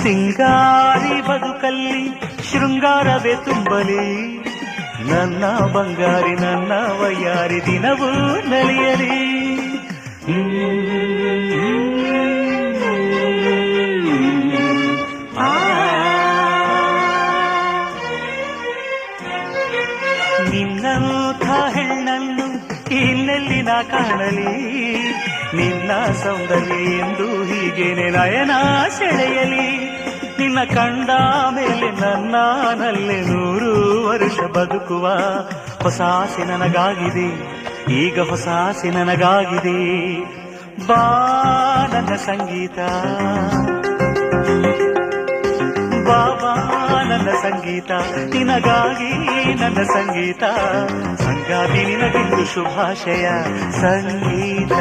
ಸಿಂಗಾರಿ ಬದುಕಲ್ಲಿ ಶೃಂಗಾರವೇ ತುಂಬಲಿ, ನನ್ನ ಬಂಗಾರಿ ನನ್ನ ವಯ್ಯಾರಿ ದಿನವೂ ನಲಿಯಲಿ. ನಿನ್ನಂಥ ಹೆಣ್ಣನ್ನು ಇನ್ನೆಲ್ಲಿ ನಾ ಕಾಣಲಿ, ನಿನ್ನ ಸೌಂದರ್ಯ ಎಂದು ಹೀಗೇನೆ ನಯನ ಸೆಳೆಯಲಿ. ನಿನ್ನ ಕಂಡ ಮೇಲೆ ನನ್ನಲ್ಲಿ 100 ವರ್ಷ ಬದುಕುವ ಹೊಸ ಆಸೆ ನನಗಾಗಿದೆ, ಈಗ ಹೊಸ ಆಸೆ ನನಗಾಗಿದೆ. ಬಾ ನನ್ನ ಸಂಗೀತ, ಬಾಬಾ ನನ್ನ ಸಂಗೀತ, ನಿನಗಾಗಿ ನನ್ನ ಸಂಗೀತ. ಸಂಗಾತಿ ನಿನಗಿಂದು ಶುಭಾಶಯ ಸಂಗೀತ.